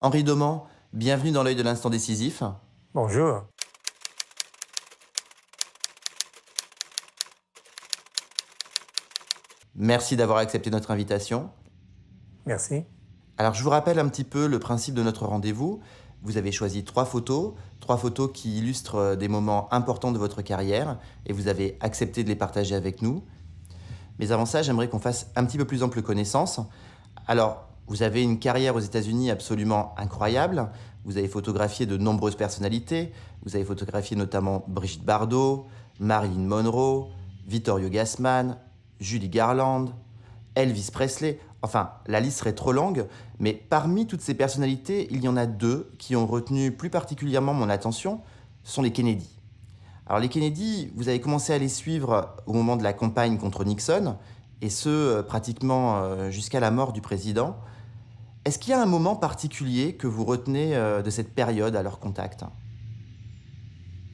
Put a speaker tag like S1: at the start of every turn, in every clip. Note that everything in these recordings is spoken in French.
S1: Henri Doman, bienvenue dans l'œil de l'instant décisif.
S2: Bonjour,
S1: Merci d'avoir accepté notre invitation.
S2: merci.
S1: Alors je vous rappelle un petit peu le principe de notre rendez-vous. Vous avez choisi trois photos qui illustrent des moments importants de votre carrière et vous avez accepté de les partager avec nous. Mais avant ça, j'aimerais qu'on fasse un petit peu plus ample connaissance. Alors, vous avez une carrière aux États-Unis absolument incroyable. Vous avez photographié de nombreuses personnalités. Vous avez photographié notamment Brigitte Bardot, Marilyn Monroe, Vittorio Gassman, Judy Garland, Elvis Presley. Enfin, la liste serait trop longue, mais parmi toutes ces personnalités, il y en a deux qui ont retenu plus particulièrement mon attention, ce sont les Kennedy. Alors les Kennedy, vous avez commencé à les suivre au moment de la campagne contre Nixon, et ce, pratiquement jusqu'à la mort du président. Est-ce qu'il y a un moment particulier que vous retenez de cette période à leur contact?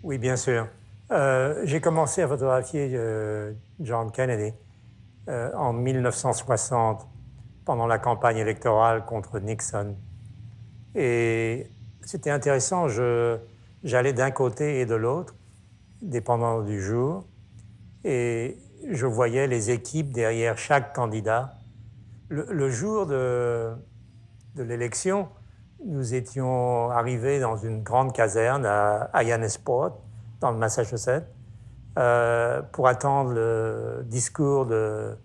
S2: Oui, bien sûr. J'ai commencé à photographier John Kennedy en 1960 pendant la campagne électorale contre Nixon. Et c'était intéressant, j'allais d'un côté et de l'autre, dépendant du jour, et je voyais les équipes derrière chaque candidat. Le jour de l'élection, nous étions arrivés dans une grande caserne à Hyannisport, dans le Massachusetts, pour attendre le discours de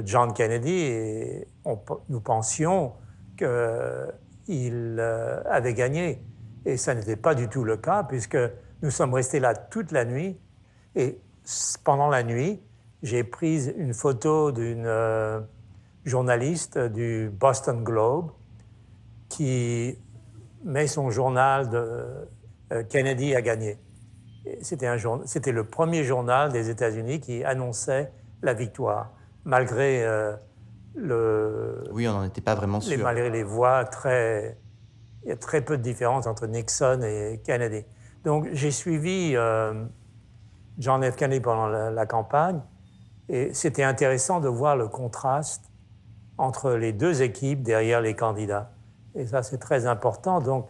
S2: John Kennedy. Et nous pensions qu'il avait gagné. Et ça n'était pas du tout le cas, puisque nous sommes restés là toute la nuit. Et pendant la nuit, j'ai pris une photo d'une journaliste du Boston Globe qui met son journal de Kennedy a gagné. C'était le premier journal des États-Unis qui annonçait la victoire, malgré,
S1: Oui, on n'en était pas vraiment sûr.
S2: malgré les voix très... Il y a très peu de différence entre Nixon et Kennedy. Donc j'ai suivi John F. Kennedy pendant la campagne et c'était intéressant de voir le contraste entre les deux équipes derrière les candidats. Et ça, c'est très important. Donc,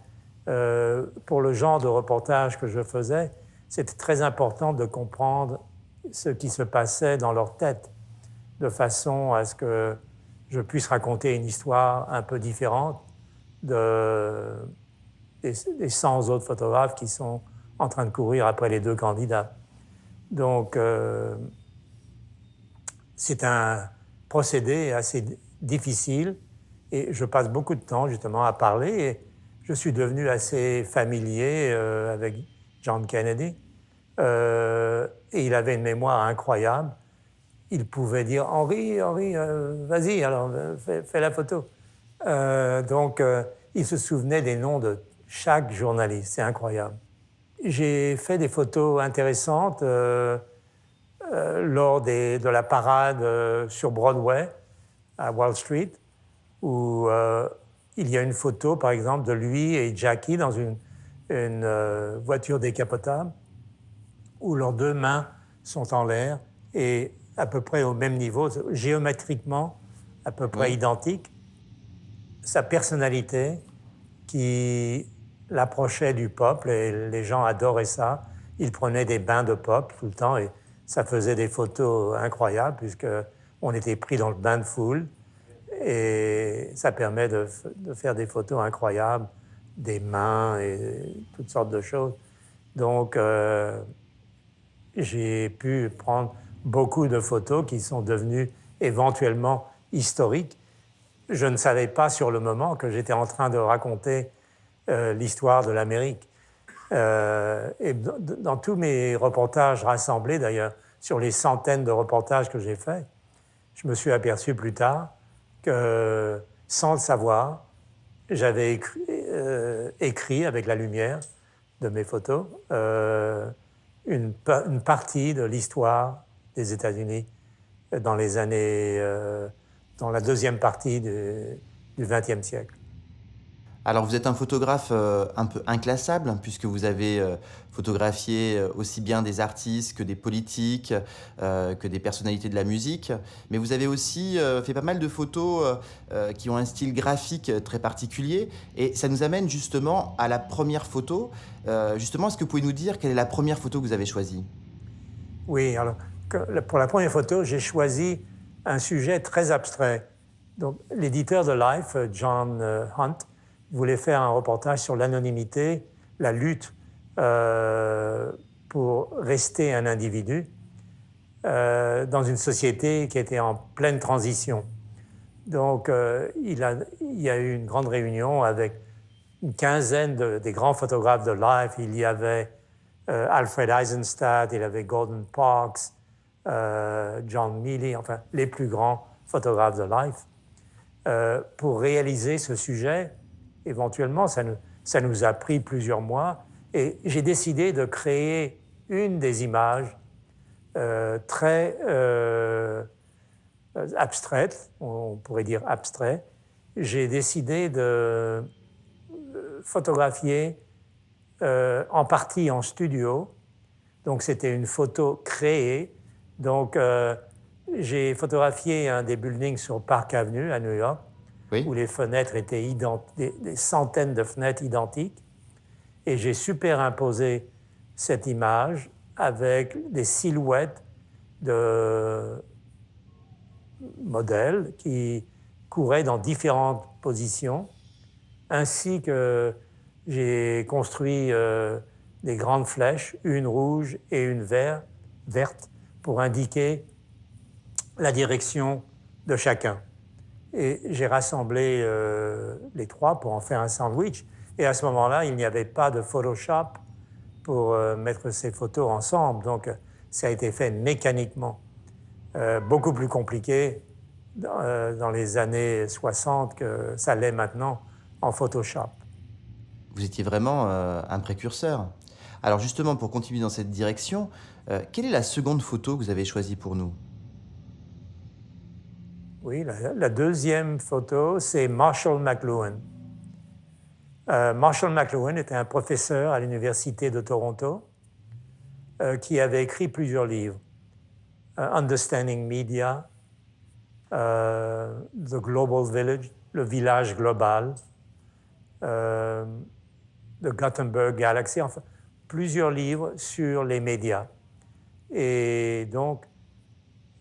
S2: pour le genre de reportage que je faisais, c'était très important de comprendre ce qui se passait dans leur tête, de façon à ce que je puisse raconter une histoire un peu différente des 100 autres photographes qui sont en train de courir après les deux candidats. Donc, c'est un procédé assez difficile et je passe beaucoup de temps justement à parler et je suis devenu assez familier avec John Kennedy et il avait une mémoire incroyable. Il pouvait dire « Henri, Henri, vas-y, alors fais la photo ». Donc, il se souvenait des noms de chaque journaliste, c'est incroyable. J'ai fait des photos intéressantes lors de la parade sur Broadway, à Wall Street, où il y a une photo, par exemple, de lui et Jackie dans une voiture décapotable, où leurs deux mains sont en l'air et à peu près au même niveau, géométriquement à peu près
S1: Oui.
S2: identique. Sa personnalité qui l'approchait du peuple et les gens adoraient ça. Il prenait des bains de peuple tout le temps et ça faisait des photos incroyables puisque on était pris dans le bain de foule et ça permet de faire des photos incroyables, des mains et toutes sortes de choses. Donc, j'ai pu prendre beaucoup de photos qui sont devenues éventuellement historiques. Je ne savais pas sur le moment que j'étais en train de raconter l'histoire de l'Amérique. Et dans tous mes reportages rassemblés, d'ailleurs, sur les centaines de reportages que j'ai faits, je me suis aperçu plus tard que, sans le savoir, j'avais écrit avec la lumière de mes photos une partie de l'histoire des États-Unis dans les années, dans la deuxième partie du XXe siècle.
S1: Alors vous êtes un photographe un peu inclassable, hein, puisque vous avez photographié aussi bien des artistes que des politiques, que des personnalités de la musique. Mais vous avez aussi fait pas mal de photos qui ont un style graphique très particulier. Et ça nous amène justement à la première photo. Justement, est-ce que vous pouvez nous dire quelle est la première photo que vous avez choisie?
S2: Oui, alors pour la première photo, j'ai choisi un sujet très abstrait. Donc, l'éditeur de Life, John Hunt, voulait faire un reportage sur l'anonymité, la lutte pour rester un individu dans une société qui était en pleine transition. Donc, il y a eu une grande réunion avec une quinzaine des grands photographes de Life. Il y avait Alfred Eisenstadt, il y avait Gordon Parks, John Neely, enfin les plus grands photographes de Life. Pour réaliser ce sujet, éventuellement, ça nous a pris plusieurs mois et j'ai décidé de créer une des images très abstraite, on pourrait dire abstrait. J'ai décidé de photographier en partie en studio. Donc c'était une photo créée. Donc j'ai photographié un des buildings sur Park Avenue à New York,
S1: Oui.
S2: où les fenêtres étaient des centaines de fenêtres identiques. Et j'ai superimposé cette image avec des silhouettes de modèles qui couraient dans différentes positions, ainsi que j'ai construit des grandes flèches, une rouge et une verte, pour indiquer la direction de chacun. Et j'ai rassemblé les trois pour en faire un sandwich. Et à ce moment-là, il n'y avait pas de Photoshop pour mettre ces photos ensemble. Donc, ça a été fait mécaniquement. Beaucoup plus compliqué dans les années 60 que ça l'est maintenant en Photoshop.
S1: Vous étiez vraiment un précurseur. Alors justement, pour continuer dans cette direction, quelle est la seconde photo que vous avez choisie pour nous?
S2: Oui, la deuxième photo, c'est Marshall McLuhan. Marshall McLuhan était un professeur à l'Université de Toronto qui avait écrit plusieurs livres. Understanding Media, The Global Village, le village global, The Gutenberg Galaxy, enfin, plusieurs livres sur les médias. Et donc,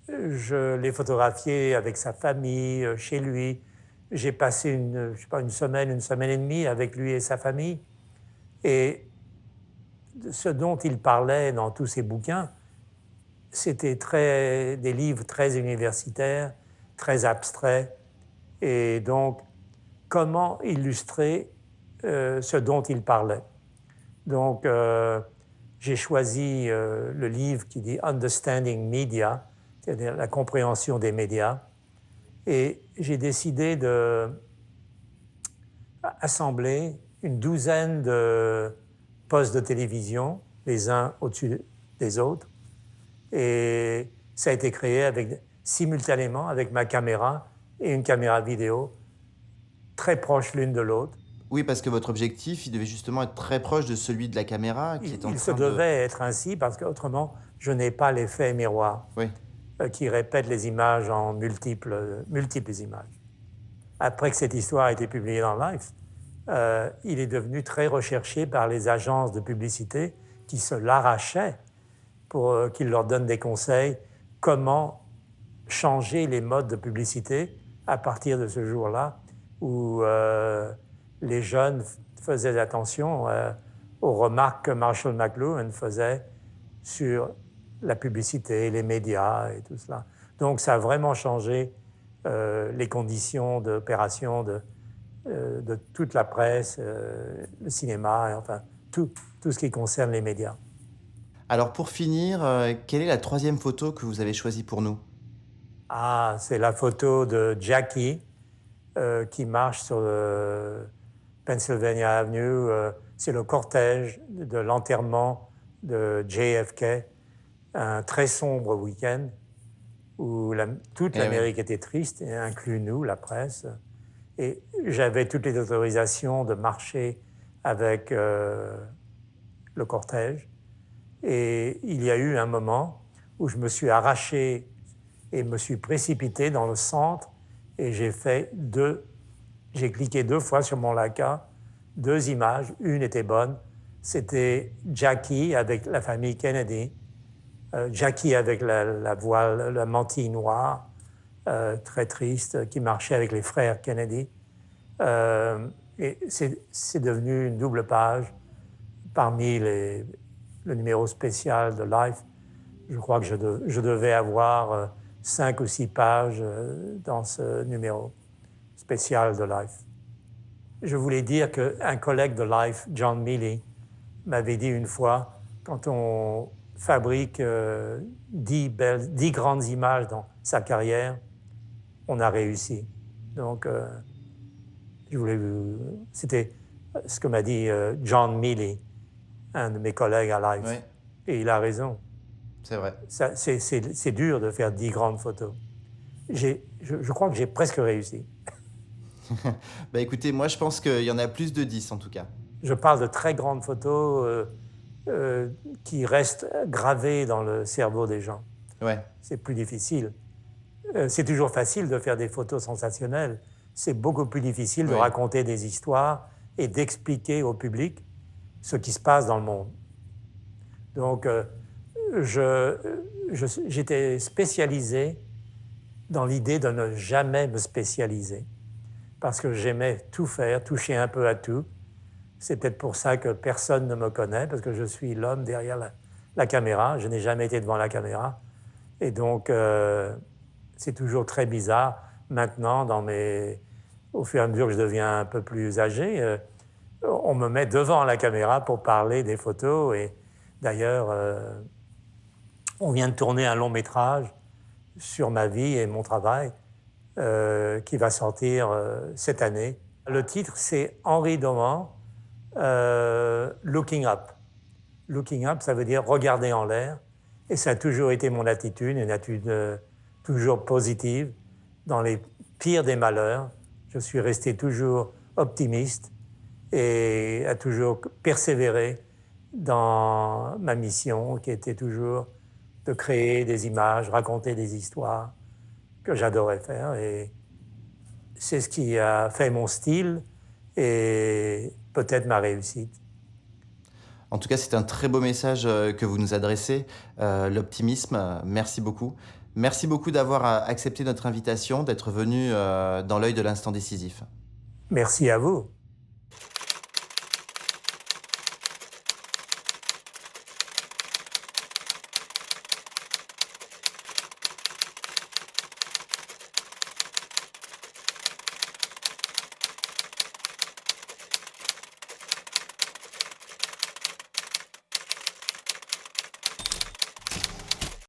S2: je l'ai photographié avec sa famille, chez lui. J'ai passé une semaine et demie avec lui et sa famille. Et ce dont il parlait dans tous ses bouquins, c'était des livres très universitaires, très abstraits. Et donc, comment illustrer ce dont il parlait. Donc, j'ai choisi le livre qui dit Understanding Media, c'est-à-dire la compréhension des médias. Et j'ai décidé d'assembler une douzaine de postes de télévision, les uns au-dessus des autres. Et ça a été créé simultanément avec ma caméra et une caméra vidéo, très proches l'une de l'autre.
S1: Oui, parce que votre objectif, il devait justement être très proche de celui de la caméra qui est en
S2: Il se
S1: train de...
S2: devait être ainsi parce qu'autrement, je n'ai pas l'effet miroir
S1: Oui.
S2: Qui répète les images en multiples images. Après que cette histoire a été publiée dans Life, il est devenu très recherché par les agences de publicité qui se l'arrachaient pour qu'il leur donne des conseils comment changer les modes de publicité à partir de ce jour-là où les jeunes faisaient attention aux remarques que Marshall McLuhan faisait sur la publicité, les médias et tout cela. Donc ça a vraiment changé les conditions d'opération de toute la presse, le cinéma, et enfin tout ce qui concerne les médias.
S1: Alors pour finir, quelle est la troisième photo que vous avez choisie pour nous?
S2: Ah, c'est la photo de Jackie qui marche sur le Pennsylvania Avenue. C'est le cortège de l'enterrement de JFK, un très sombre week-end où toute l'Amérique était triste, et inclus nous, la presse. Et j'avais toutes les autorisations de marcher avec le cortège. Et il y a eu un moment où je me suis arraché et me suis précipité dans le centre et j'ai cliqué 2 fois sur mon Leica, 2 images, une était bonne, c'était Jackie avec la famille Kennedy, Jackie avec la voile, la mantille noire, très triste, qui marchait avec les frères Kennedy. Et c'est devenu une double page parmi le numéro spécial de Life. Je crois que je devais avoir 5 ou 6 pages dans ce numéro spécial de Life. Je voulais dire qu'un collègue de Life, John Mealy, m'avait dit une fois, quand on fabrique 10 grandes images dans sa carrière, on a réussi. Donc, c'était ce que m'a dit John Mealy, un de mes collègues à Life.
S1: Oui.
S2: Et il a raison.
S1: C'est vrai.
S2: C'est dur de faire 10 grandes photos. Je crois que j'ai presque réussi.
S1: Bah écoutez, moi je pense qu'il y en a plus de 10 en tout cas.
S2: Je parle de très grandes photos qui restent gravées dans le cerveau des gens.
S1: Ouais.
S2: C'est plus difficile. C'est toujours facile de faire des photos sensationnelles. C'est beaucoup plus difficile de raconter des histoires et d'expliquer au public ce qui se passe dans le monde. Donc, j'étais spécialisé dans l'idée de ne jamais me spécialiser parce que j'aimais tout faire, toucher un peu à tout. C'est peut-être pour ça que personne ne me connaît, parce que je suis l'homme derrière la caméra. Je n'ai jamais été devant la caméra. Et donc, c'est toujours très bizarre. Maintenant, au fur et à mesure que je deviens un peu plus âgé, on me met devant la caméra pour parler des photos. Et d'ailleurs, on vient de tourner un long métrage sur ma vie et mon travail qui va sortir cette année. Le titre, c'est Henri Doman, Looking Up. Looking Up, ça veut dire regarder en l'air. Et ça a toujours été mon attitude, une attitude toujours positive. Dans les pires des malheurs, je suis resté toujours optimiste et a toujours persévéré dans ma mission, qui était toujours de créer des images, raconter des histoires que j'adorais faire. Et c'est ce qui a fait mon style et peut-être ma réussite.
S1: En tout cas, c'est un très beau message que vous nous adressez, l'optimisme. Merci beaucoup. Merci beaucoup d'avoir accepté notre invitation, d'être venu dans l'œil de l'instant décisif.
S2: Merci à vous.